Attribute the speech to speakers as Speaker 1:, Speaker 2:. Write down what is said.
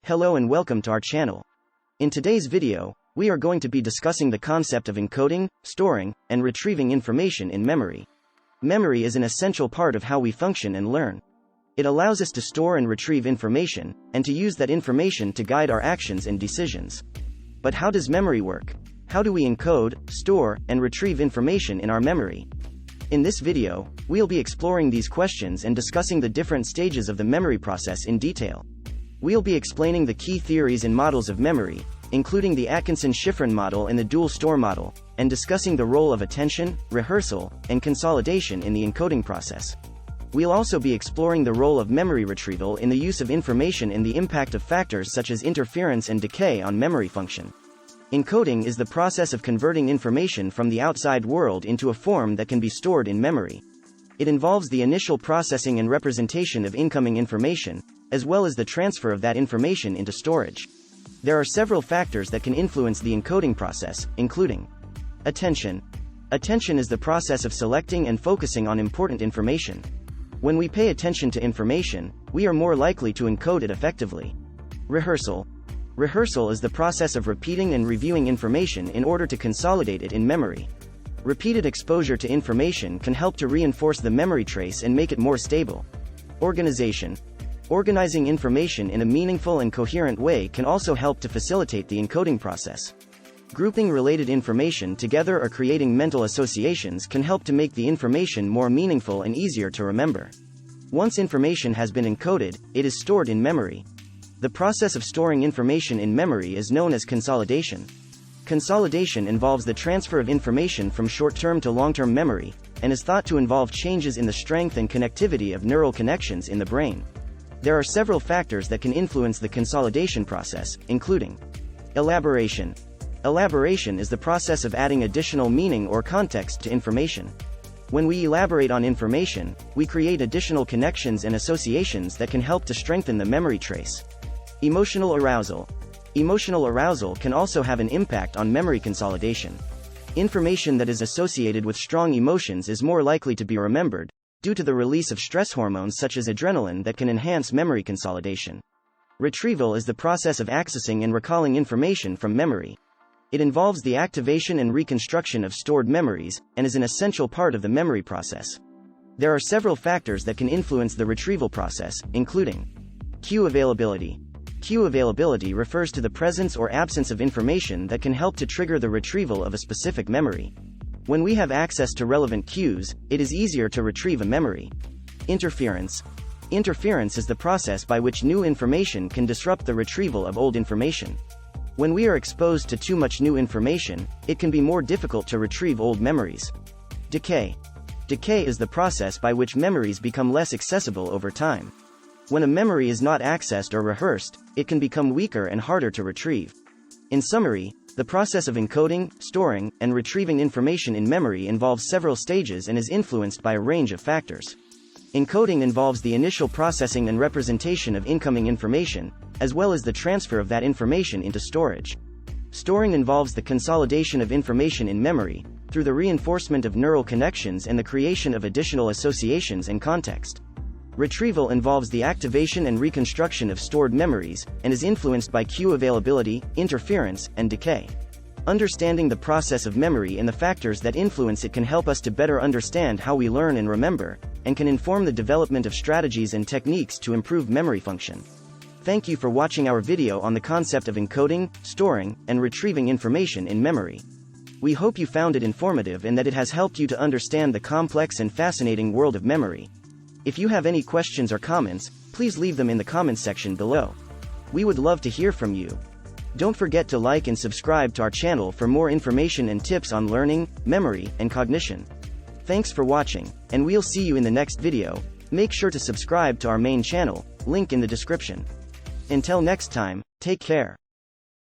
Speaker 1: Hello and welcome to our channel. In today's video, we are going to be discussing the concept of encoding, storing, and retrieving information in memory. Memory is an essential part of how we function and learn. It allows us to store and retrieve information, and to use that information to guide our actions and decisions. But how does memory work? How do we encode, store, and retrieve information in our memory? In this video, we'll be exploring these questions and discussing the different stages of the memory process in detail. We'll be explaining the key theories and models of memory, including the Atkinson-Shiffrin model and the dual store model, and discussing the role of attention, rehearsal, and consolidation in the encoding process. We'll also be exploring the role of memory retrieval in the use of information and the impact of factors such as interference and decay on memory function. Encoding is the process of converting information from the outside world into a form that can be stored in memory. It involves the initial processing and representation of incoming information, as well as the transfer of that information into storage. There are several factors that can influence the encoding process, including attention. Attention is the process of selecting and focusing on important information. When we pay attention to information, we are more likely to encode it effectively. Rehearsal. Rehearsal is the process of repeating and reviewing information in order to consolidate it in memory. Repeated exposure to information can help to reinforce the memory trace and make it more stable. Organization. Organizing information in a meaningful and coherent way can also help to facilitate the encoding process. Grouping related information together or creating mental associations can help to make the information more meaningful and easier to remember. Once information has been encoded, it is stored in memory. The process of storing information in memory is known as consolidation. Consolidation involves the transfer of information from short-term to long-term memory, and is thought to involve changes in the strength and connectivity of neural connections in the brain. There are several factors that can influence the consolidation process, including elaboration. Elaboration is the process of adding additional meaning or context to information. When we elaborate on information, we create additional connections and associations that can help to strengthen the memory trace. Emotional arousal. Emotional arousal can also have an impact on memory consolidation. Information that is associated with strong emotions is more likely to be remembered, due to the release of stress hormones such as adrenaline that can enhance memory consolidation. Retrieval is the process of accessing and recalling information from memory. It involves the activation and reconstruction of stored memories, and is an essential part of the memory process. There are several factors that can influence the retrieval process, including cue availability. Cue availability refers to the presence or absence of information that can help to trigger the retrieval of a specific memory. When we have access to relevant cues, it is easier to retrieve a memory. Interference. Interference is the process by which new information can disrupt the retrieval of old information. When we are exposed to too much new information, it can be more difficult to retrieve old memories. Decay. Decay is the process by which memories become less accessible over time. When a memory is not accessed or rehearsed, it can become weaker and harder to retrieve. In summary, the process of encoding, storing, and retrieving information in memory involves several stages and is influenced by a range of factors. Encoding involves the initial processing and representation of incoming information, as well as the transfer of that information into storage. Storing involves the consolidation of information in memory, through the reinforcement of neural connections and the creation of additional associations and context. Retrieval involves the activation and reconstruction of stored memories, and is influenced by cue availability, interference, and decay. Understanding the process of memory and the factors that influence it can help us to better understand how we learn and remember, and can inform the development of strategies and techniques to improve memory function. Thank you for watching our video on the concept of encoding, storing, and retrieving information in memory. We hope you found it informative and that it has helped you to understand the complex and fascinating world of memory. If you have any questions or comments, please leave them in the comments section below. We would love to hear from you. Don't forget to like and subscribe to our channel for more information and tips on learning, memory, and cognition. Thanks for watching, and we'll see you in the next video. Make sure to subscribe to our main channel, link in the description. Until next time, take care.